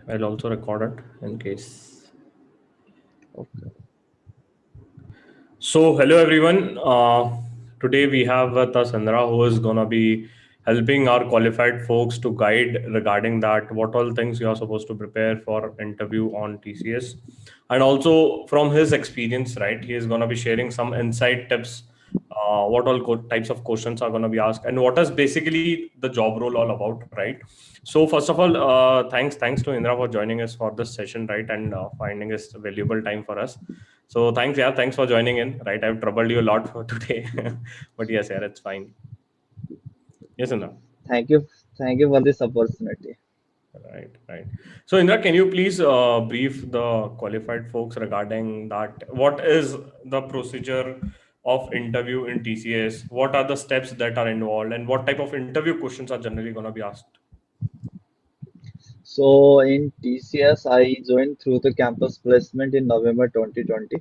I'll also record it in case. Okay. So, hello everyone. Today we have with us Indra, who is gonna be helping our qualified folks to guide regarding that what all things you are supposed to prepare for interview on TCS, and also from his experience, right? He is gonna be sharing some insight tips. What all types of questions are going to be asked and what is basically the job role all about, right? So first of all, thanks to Indra for joining us for this session, right, and finding this valuable time for us. So thanks, yeah, thanks for joining in, right? I've troubled you a lot for today, but yes, yeah, it's fine. Yes, Indra. Thank you. Thank you for this opportunity. Right, right. So, Indra, can you please brief the qualified folks regarding that? What is the procedure of interview in TCS? What are the steps that are involved, and what type of interview questions are generally going to be asked? So in TCS, I joined through the campus placement in November 2020.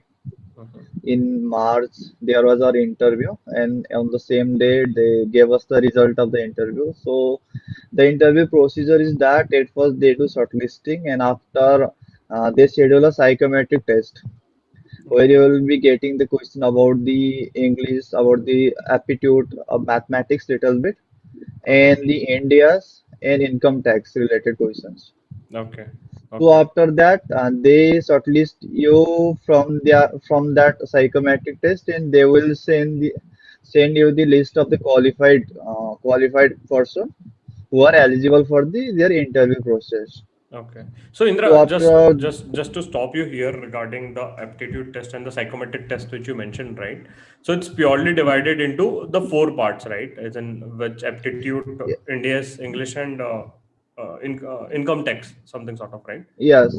Mhm. In March, there was our interview, and on the same day, they gave us the result of the interview. So the interview procedure is that at first they do shortlisting, and after they schedule a psychometric test where you Okay, will be getting the question about the English, about the aptitude of mathematics little bit, and mhm. the India's and income tax related questions. Okay, So okay, after that, they shortlist you from that psychometric test, and they will send you the list of the qualified person who are eligible for their interview process. okay. So, So Indra, just after just just to stop you here regarding the aptitude test and the psychometric test which you mentioned, right? So it's purely divided into the four parts, right? As in which aptitude, India's English, and income tax, something sort of, right? yes,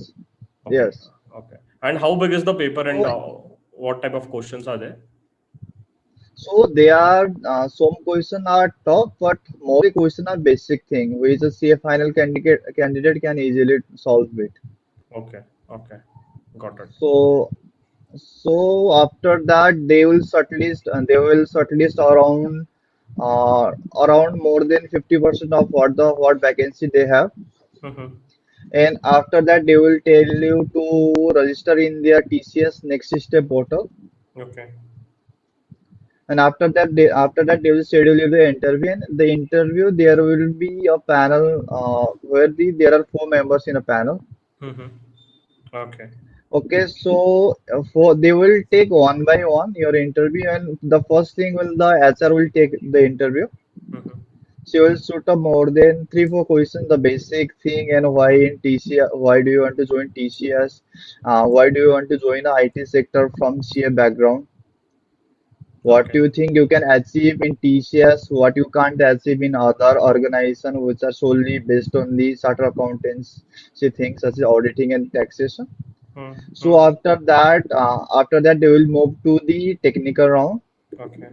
Okay, yes. okay. And how big is the paper, and So what type of questions are there? So they are some question are tough, but most of the question are basic thing, which a CA final candidate can easily solve it. Okay, okay, got it. So after that they will shortlist around more than 50% of what vacancy they have, Mm-hmm. and after that they will tell you to register in their TCS Next Step portal. Okay, And after that they will schedule you the interview. And the interview there will be a panel where there are four members in a panel. mm-hmm. Okay, Okay, so for they will take one by one your interview, and the first thing will the HR will take the interview. mm-hmm. She will shoot up more than three four questions, the basic thing, and why in TCS, why do you want to join TCS, why do you want to join the IT sector from CA background. What Okay, do you think you can achieve in TCS, what you can't achieve in other organizations which are solely based on the chartered accountancy things such as auditing and taxation? So mm-hmm. after that, they will move to the technical round. Okay,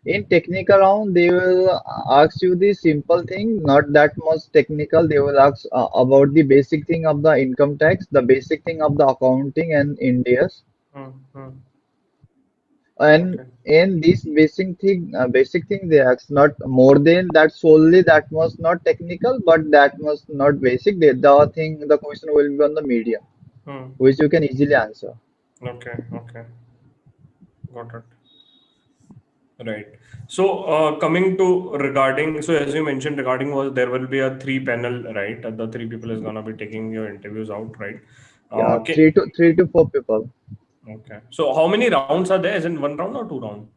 In technical round, they will ask you the simple thing, not that much technical. They will ask about the basic thing of the income tax, the basic thing of the accounting and India's. mm-hmm. And Okay. in this basic thing they ask not more than that, solely that was not technical, but that was not basic. The question will be on the medium, Hmm. which you can easily answer. Okay, okay, got it. Right. So, coming to regarding, so as you mentioned, regarding was there will be a three panel, right? The three people is gonna be taking your interviews out, right? Yeah, Okay. three to four people. Okay. So, how many rounds are there? Is in one round or two round?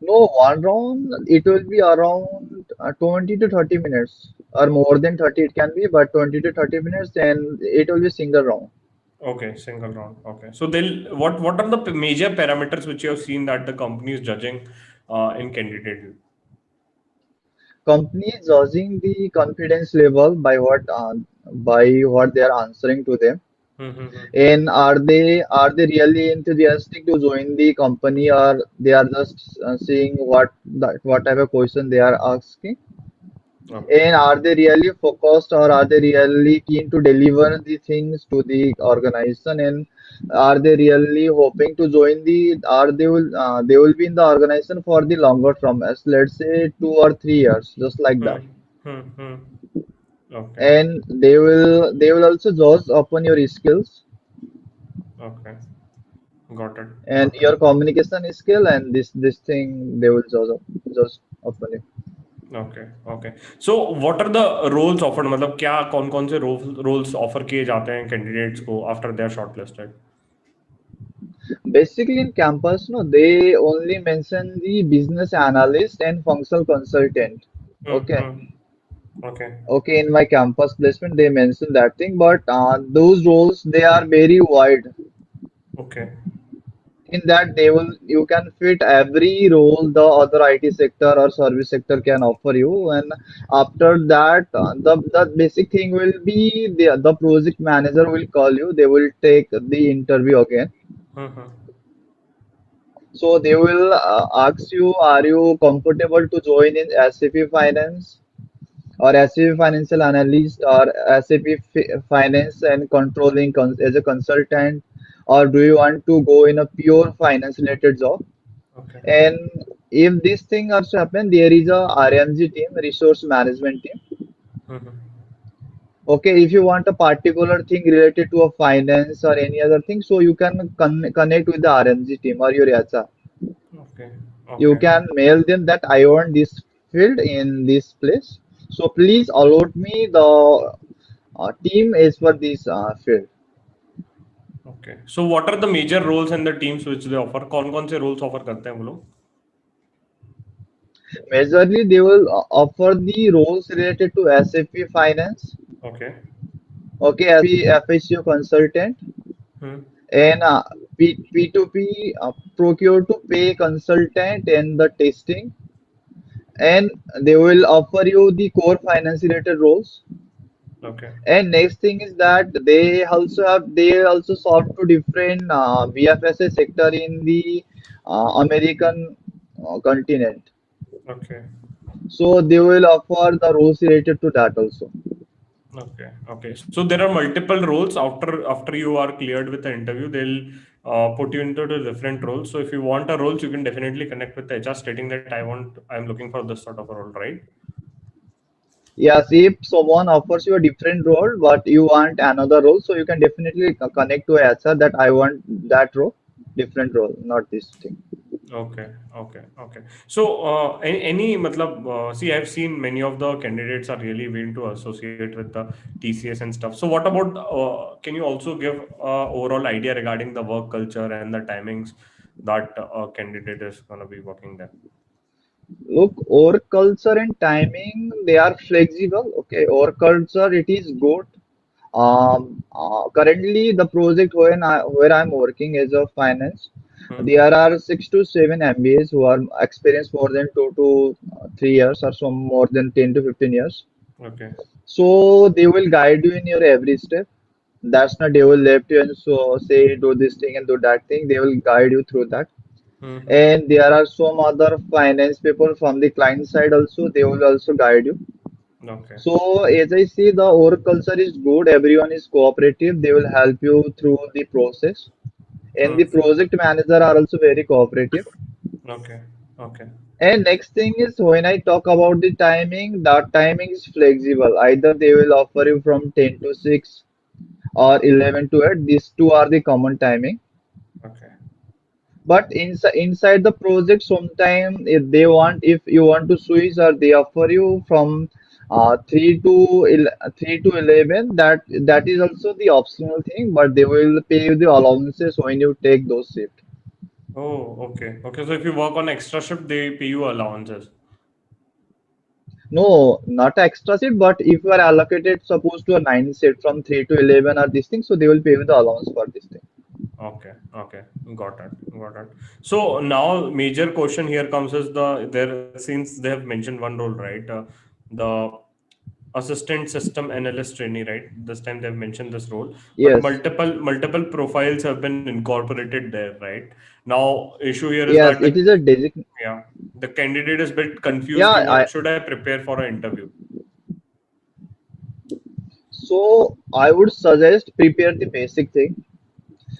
No, one round it will be around 20 to 30 minutes, or more than 30 it can be, but 20 to 30 minutes, and it will be single round. Okay, single round. Okay. So, they'll what are the major parameters which you have seen that the company is judging in candidate? Company is judging the confidence level by what they are answering to them. Mm-hmm. And are they really enthusiastic to join the company, or they are just seeing what type of question they are asking? Okay. And are they really focused, or are they really keen to deliver the things to the organization? And are they really hoping to join or they will be in the organization for the longer term, as let's say 2 or 3 years, just like that. Hmm. Hmm. Hmm. Okay. and they will also judge upon your skills Okay. Got it. and Got it. your communication skill, and this thing they will judge upon you. Okay. Okay. So what are the roles offered? मतलब क्या कौन कौन से roles offer किए जाते हैं candidates को after they are shortlisted? Basically, in campus, no, they only mention the business analyst and functional consultant. Okay, Hmm. Okay. okay. In my campus placement, they mention that thing, but those roles they are very wide. Okay. In that, they will you can fit every role the other IT sector or service sector can offer you, and after that, the basic thing will be the project manager will call you. They will take the interview again. Hmm. So they will ask you, are you comfortable to join in SAP Finance or SAP Financial Analyst or SAP Finance and Controlling as a consultant, or do you want to go in a pure finance related job? Okay. And if this thing also happen, there is a RMG team, resource management team. Hmm. Okay, if you want a particular thing related to a finance or any other thing, so you can connect with the RMG team or your HR. Okay. You Okay. can mail them that I want this field in this place. So please allot me the team is for this field. Okay. So what are the major roles and the teams which they offer? कौन कौन से roles offer करते हैं वो लोग? Majorly, they will offer the roles related to SAP Finance, Okay. okay, SAP FHO consultant, Hmm. and P2P procure to pay consultant and the testing, and they will offer you the core finance related roles. Okay. And next thing is that they also solve to different BFSA sector in the American continent. Okay. So they will offer the roles related to that also. Okay, okay. So there are multiple roles after you are cleared with the interview, they'll put you into the different roles. So if you want a roles, you can definitely connect with the HR stating that I'm looking for this sort of a role, right? Yes, if someone offers you a different role, but you want another role, so you can definitely connect to HR that I want that role, different role, not this thing. Okay, okay, okay. So any matlab, see, I've seen many of the candidates are really willing to associate with the TCS and stuff. So what about can you also give overall idea regarding the work culture and the timings that a candidate is gonna be working there? Look, our culture and timing, they are flexible. Okay, our culture, it is good. Currently, the project where I'm working as a finance, Hmm. there are 6 to 7 MBAs who are experienced more than 2 to 3 years or some more than 10 to 15 years. Okay. So they will guide you in your every step. That's not they will left you and so say do this thing and do that thing. They will guide you through that. Hmm. And there are some other finance people from the client side also. They will also guide you. Okay. So as I see, the work culture is good. Everyone is cooperative. They will help you through the process. And Hmm. the project manager are also very cooperative. Okay. Okay. And next thing is when I talk about the timing, that timing is flexible. Either they will offer you from 10 to 6 or 11 to 8. These two are the common timing. Okay. But inside the project, sometime if you want to switch, or they offer you from 3 to 11. That is also the optional thing, but they will pay you the allowances when you take those shifts. Oh, okay. Okay. So if you work on extra shift, they pay you allowances. No, not extra shift, but if you are allocated, suppose to a 9 shift from 3 to 11 or this thing, so they will pay you the allowance for this thing. Okay. Okay. Got it. Got it. So now major question here comes is there since they have mentioned one role, right? The assistant system analyst trainee, right? This time they've mentioned this role, but Yes, multiple profiles have been incorporated there, right? Now issue here is that yes, it is a design. yeah, the candidate is a bit confused. Yeah, Ki what I should I prepare for an interview? so I would suggest prepare the basic thing.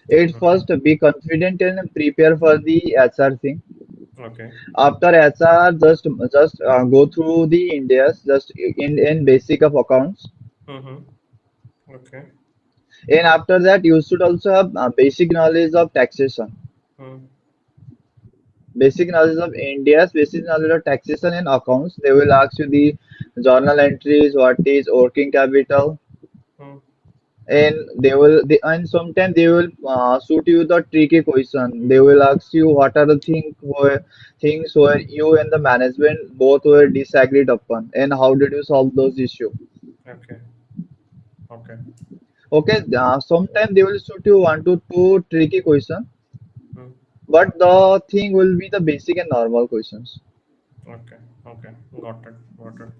It Mhm. first be confident and prepare for the HR thing. Okay. After HR, just go through the India's just in basic of accounts. Mm-hmm. Okay. And after that, you should also have basic knowledge of taxation, Mm. basic knowledge of India's basic knowledge of taxation and accounts. They will ask you the journal entries, what is working capital, Mm. and and sometimes they will shoot you the tricky question. They will ask you what are the things where you and the management both were disagreed upon, and how did you solve those issues. Okay. Okay. Okay, sometimes they will shoot you one to two tricky questions, Mm. but the thing will be the basic and normal questions. Okay. Okay. Got it. Got it.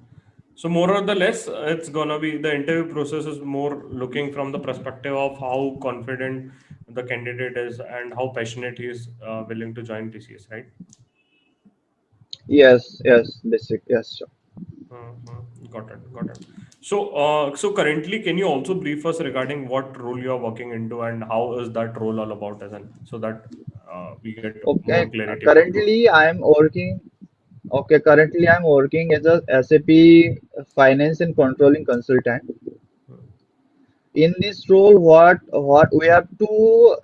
So more or the less, it's gonna be the interview process is more looking from the perspective of how confident the candidate is and how passionate he is willing to join TCS, right? Yes, yes, basic, yes, sure. Mm-hmm. Got it. Got it. So, so currently, can you also brief us regarding what role you are working into and how is that role all about, as in, so that we get more Okay, clarity about it. currently I'm working. Okay, currently I'm working as a SAP finance and controlling consultant. In this role, what we have to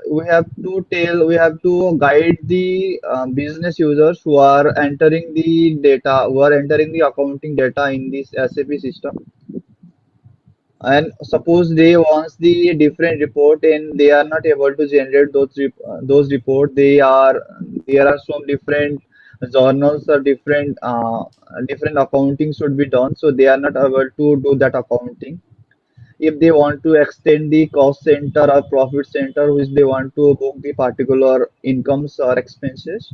guide the business users who are entering the data, who are entering the accounting data in this SAP system. And suppose they want the different report and they are not able to generate those report. There are some different journals or different accounting should be done, so they are not able to do that accounting. If they want to extend the cost center or profit center, which they want to book the particular incomes or expenses,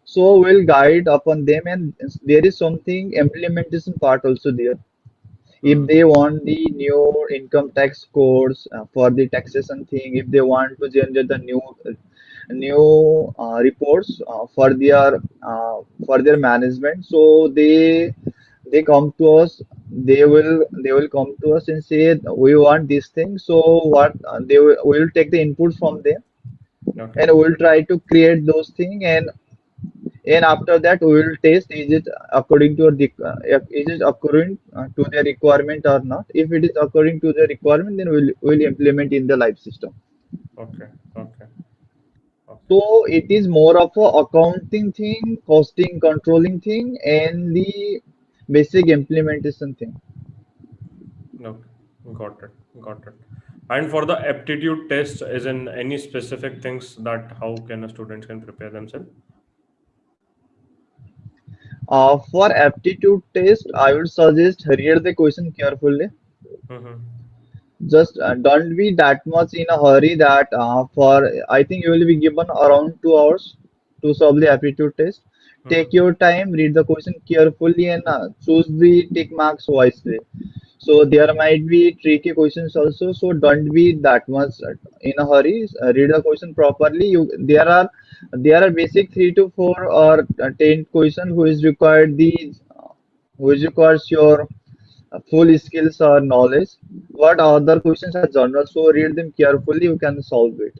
so we'll guide upon them. And there is something implementation part also there. If Hmm. they want the new income tax codes for the taxation thing, if they want to generate the new reports for their management, so they come to us. They will come to us and say we want this thing. So what will take the input from them, Okay. and we'll try to create those things. And after that we will test is it according to is it according to the requirement or not. If it is according to the requirement, then we'll implement in the live system. Okay. Okay. Okay. So it is more of a accounting thing, costing controlling thing, and the basic implementation thing. Okay. Got it. Got it. And for the aptitude test, is in any specific things that how can a student can prepare themselves? For aptitude test, I would suggest read the question carefully. Mm-hmm. Just don't be that much in a hurry that for I think you will be given around 2 hours to solve the aptitude test. Take Mm-hmm. your time, read the question carefully, and choose the tick marks wisely. So there might be tricky questions also. So don't be that much in a hurry. Read the question properly. There are basic 3 to 4 or 10 questions which requires your full skills or knowledge. What other questions are general, so read them carefully, you can solve it.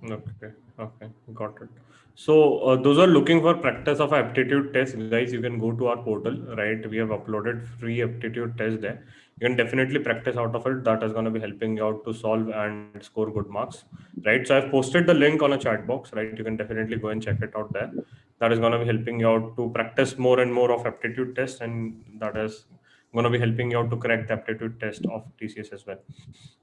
Okay, okay, got it. So, those are looking for practice of aptitude test, guys. You can go to our portal, right? We have uploaded free aptitude test there. You can definitely practice out of it. That is going to be helping you out to solve and score good marks, right? So, I've posted the link on a chat box, right? You can definitely go and check it out there. That is going to be helping you out to practice more and more of aptitude test, and that is going to be helping you out to crack the aptitude test of TCS as well.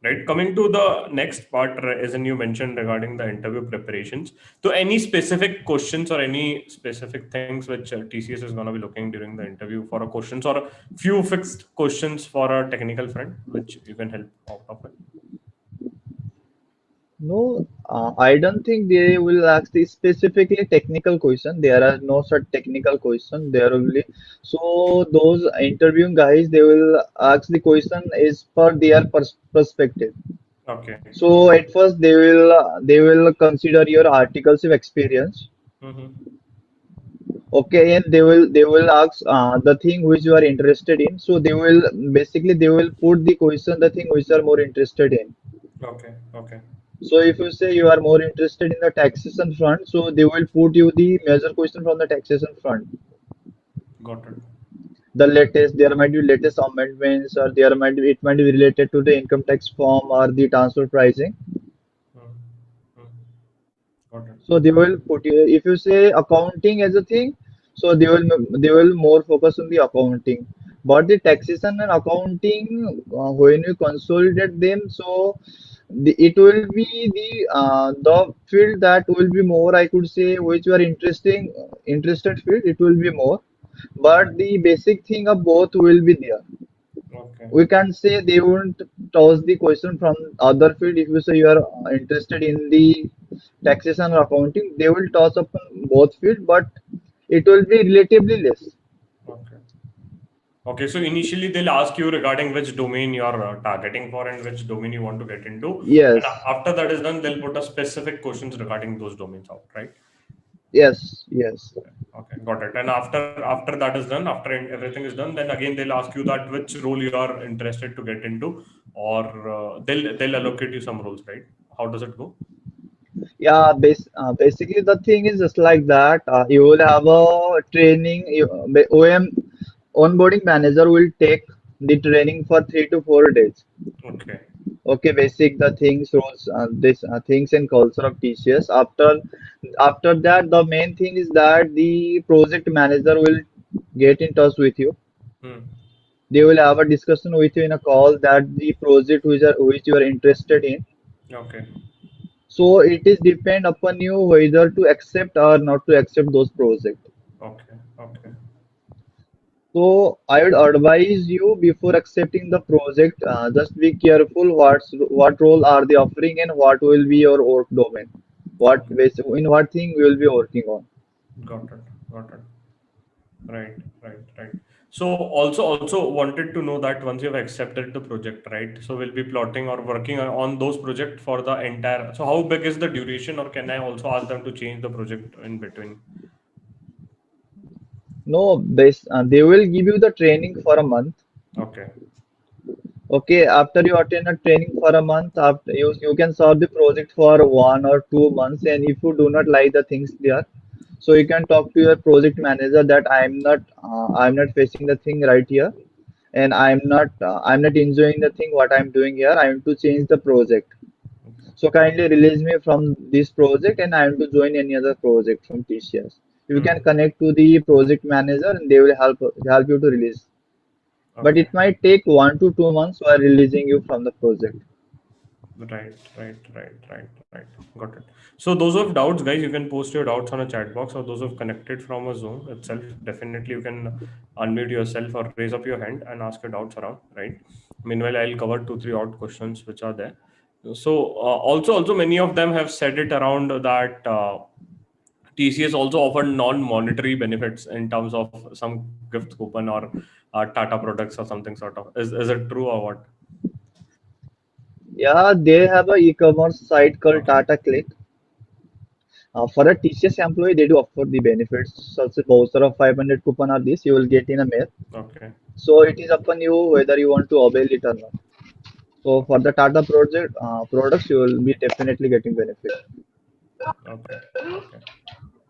Right. Coming to the next part, as in you mentioned regarding the interview preparations. So, any specific questions or any specific things which TCS is going to be looking during the interview for a questions or a few fixed questions for a technical front, which you can help out of it. No, I don't think they will ask the specifically technical question. There are no such technical question. There will be so those interviewing guys they will ask the question is per their perspective. Okay. So Okay. at first they will consider your articles of experience. Mm-hmm. Okay, and they will ask the thing which you are interested in. So they will put the question the thing which you are more interested in. Okay. Okay. So if you say you are more interested in the taxation front, so they will put you the major question from the taxation front. Got it. the latest, there might be latest amendments, or there might be, it might be related to the income tax form or the transfer pricing. Mm, mm. Got it. So they will put you, if you say accounting as a thing, so they will more focus on the accounting. But the taxation and accounting, when you consolidate them, so it will be the field that will be more, I could say, which you are interested field. It will be more, but the basic thing of both will be there. Okay. We can say they won't toss the question from other field. If you say you are interested in the taxation or accounting, they will toss up on both field, but it will be relatively less. Okay. Okay. So initially they'll ask you regarding which domain you're targeting for and which domain you want to get into. And Yes, after that is done, they'll put a specific questions regarding those domains out, right? yes, yes. Okay. Okay. Got it. And after that is done, after everything is done, then again they'll ask you that which role you are interested to get into, or they'll allocate you some roles, right? How does it go? Yeah, basically the thing is just like that. You will have a training. OM onboarding manager will take the training for 3 to 4 days. Okay. Okay, basic the things roles, this things and culture of TCS. After that, the main thing is that the project manager will get in touch with you. Hmm. They will have a discussion with you in a call that the project which you are interested in. Okay. So it is depend upon you whether to accept or not to accept those projects. Okay. Okay. So I would advise you before accepting the project, just be careful what role are they offering and what will be your work domain. Okay. In what thing we will be working on. Got it. Got it. Right, right, right. So also wanted to know that once you've accepted the project, right? So we'll be plotting or working on those projects for the entire. So how big is the duration, or can I also ask them to change the project in between? No, they will give you the training for a month. Okay. Okay, after you attend a training for a month, after you can solve the project for 1 or 2 months, and if you do not like the things there, so you can talk to your project manager that I'm not facing the thing right here, and I'm not enjoying the thing what I'm doing here. I want to change the project. Okay. So kindly release me from this project, and I want to join any other project from TCS. You can Hmm. connect to the project manager, and they will help you to release. But Okay. it might take 1 to 2 months while releasing you from the project. Right, right, right, right, right. Got it. So those who have doubts, guys, you can post your doubts on a chat box, or those who have connected from a Zoom itself, definitely you can unmute yourself or raise up your hand and ask your doubts around, right? Meanwhile, I'll cover two, three odd questions which are there. So also many of them have said it around that TCS also offered non-monetary benefits in terms of some gift coupon or Tata products or something sort of. Is it true or what? Yeah, they have a e-commerce site called Okay. Tata Click. For a TCS employee, they do offer the benefits such as voucher of 500 coupon or this you will get in a mail. Okay. So it is upon you whether you want to avail it or not. So for Okay. the Tata project products, you will be definitely getting benefit. Okay. Okay.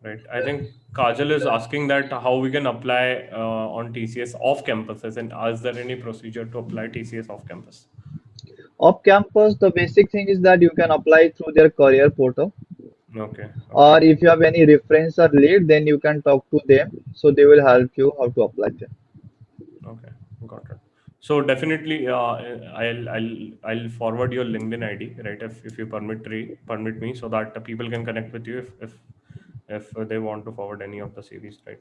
Right. I think Kajal is asking that how we can apply on TCS off campuses, and is there any procedure to apply TCS off campus? Off campus, the basic thing is that you can apply through their career portal, Okay. Okay. or if you have any reference or lead, then you can talk to them. So they will help you how to apply them. Okay. Got it. So definitely, I'll forward your LinkedIn ID, right? If you permit me, so that the people can connect with you if they want to forward any of the series, right?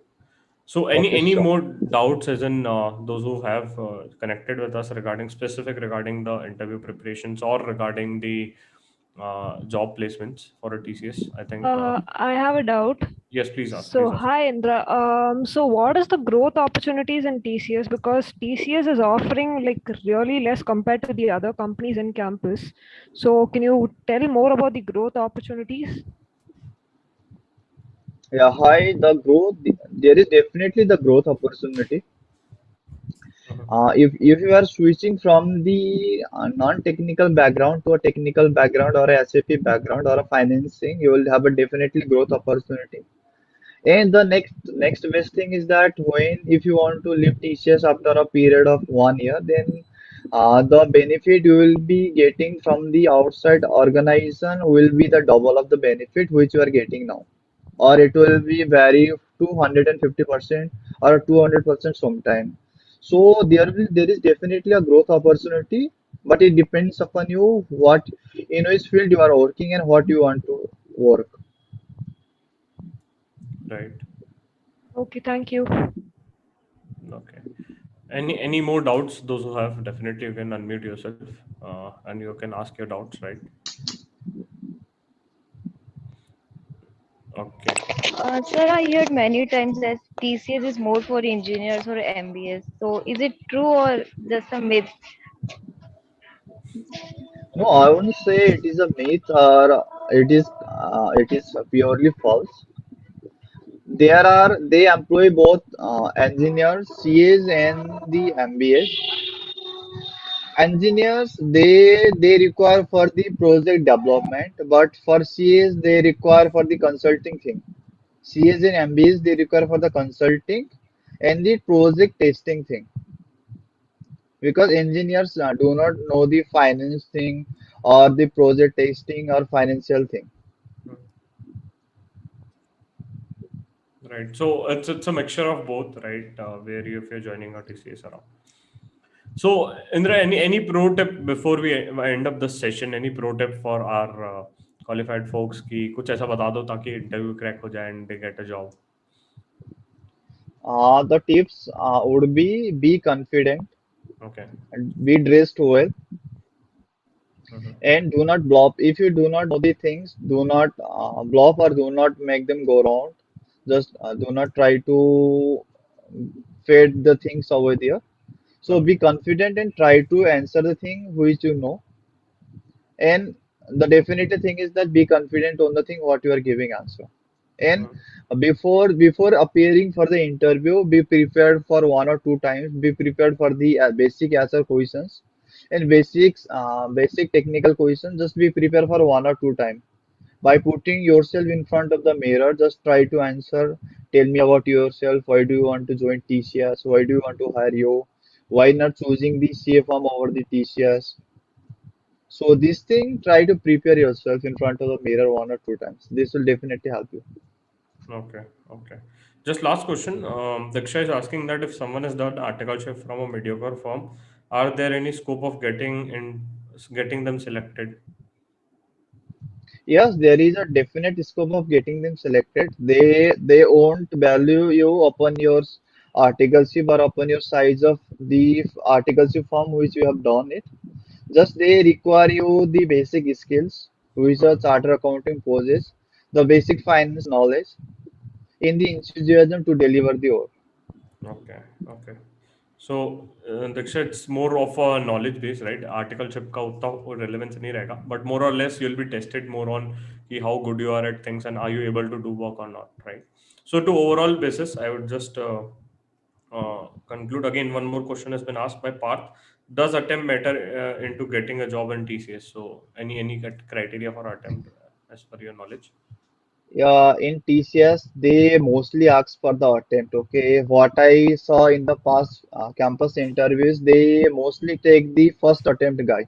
So any Okay, any sure. more doubts as in those who have connected with us regarding specific regarding the interview preparations or regarding the job placements for a TCS? I think I have a doubt. yes. Please ask. So, Please ask. hi Indra. So what is the growth opportunities in TCS? Because TCS is offering like really less compared to the other companies in campus. So, can you tell more about the growth opportunities? Yeah, hi. There is definitely the growth opportunity. Mhm. If you are switching from the non-technical background to a technical background or a SAP background or a financing, you will have a definitely growth opportunity. And the next best thing is that when if you want to leave TCS after a period of 1 year, then the benefit you will be getting from the outside organization will be the double of the benefit which you are getting now, or it will be vary 250% or 200% sometime. So there is definitely a growth opportunity, but it depends upon you what in which field you are working and what you want to work. Right. Okay, thank you. Okay. Any more doubts? Those who have, definitely you can unmute yourself and you can ask your doubts, right? Okay. Sir, I heard many times that TCS is more for engineers or MBS. So is it true or just a myth? No, I wouldn't say it is a myth or it is purely false. They employ both engineers, CAs, and the MBAs. Engineers they require for the project development, but for CAs they require for the consulting thing. CAs and MBAs they require for the consulting and the project testing thing, because engineers do not know the finance thing or the project testing or financial thing. Hmm. Right. So it's a mixture of both, right? Where you, if you're joining a TCS around. So Indra, any pro tip before we end up this session? Any pro tip for our qualified folks की कुछ ऐसा बता दो ताकि interview crack हो जाए and they get a job. The tips would be confident, Okay. and be dressed well, Mhm. and do not bluff. If you do not know the things, do not bluff or do not make them go wrong. Just do not try to fade the things over there. So be Okay. confident and try to answer the thing which you know. And the definitive thing is that be confident on the thing what you are giving answer. And Mhm. before appearing for the interview, be prepared for 1 or 2 times. Be prepared for the basic answer questions and basic technical questions. Just be prepared for 1 or 2 times. By putting yourself in front of the mirror, just try to answer. Tell me about yourself. Why do you want to join TCS? Why do you want to hire you? Why not choosing the CA firm over the TCS? So this thing, try to prepare yourself in front of the mirror 1 or 2 times. This will definitely help you. Okay. Okay. Just last question. Diksha is asking that if someone has done articleship from a mediocre firm, are there any scope of getting them selected? Yes, there is a definite scope of getting them selected. They won't value you upon your articleship or upon your size of the articleship form which you have done it. Just they require you the basic skills, which are Mhm. charter accounting poses, the basic finance knowledge, in the enthusiasm to deliver the work. Okay. Okay. So Diksha, it's more of a knowledge base, right? Articleship का उतना relevance नहीं रहेगा, but more or less you'll be tested more on कि how good you are at things and are you able to do work or not, right? So to overall basis, I would just conclude again. One more question has been asked by Parth. Does attempt matter into getting a job in TCS? So any criteria for attempt as per your knowledge? In TCS, they mostly ask for the attempt. Okay, what I saw in the past campus interviews, they mostly take the first attempt guy.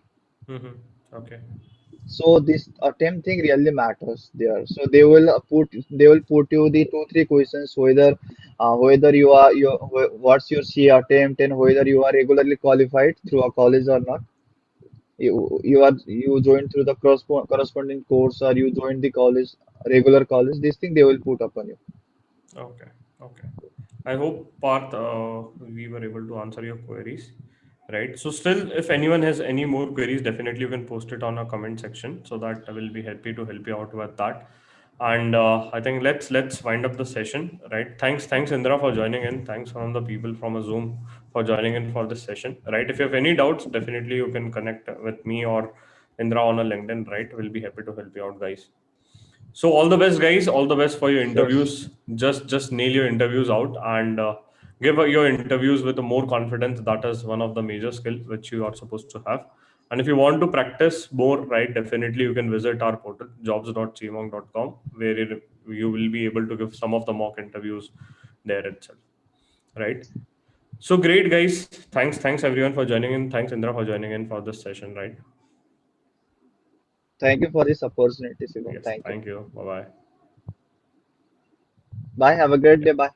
Mm-hmm. Okay. So this attempt thing really matters there. So they will put you the 2 3 questions, whether what's your C attempt and whether you are regularly qualified through a college or not. You joined through the corresponding course, or you joined the college, regular college. This thing they will put upon you. Okay. Okay. I hope, Parth, we were able to answer your queries, right? So, still, if anyone has any more queries, definitely you can post it on our comment section so that I will be happy to help you out with that. And I think let's wind up the session, right? Thanks, Indra, for joining in. Thanks from the people from a Zoom for joining in for this session, right? If you have any doubts, definitely you can connect with me or Indra on a LinkedIn, right? We'll be happy to help you out, guys. So all the best, guys. All the best for your Sure. interviews. Just nail your interviews out and give your interviews with more confidence. That is one of the major skills which you are supposed to have. And if you want to practice more, right, definitely you can visit our portal, jobs.cmonk.com, where you will be able to give some of the mock interviews there itself, right? So great, guys. Thanks everyone for joining in. Thanks, Indra, for joining in for this session, right? Thank you for this opportunity, Shivam. Yes, Thank you. thank you. Bye bye. Bye. Have a great day. Bye.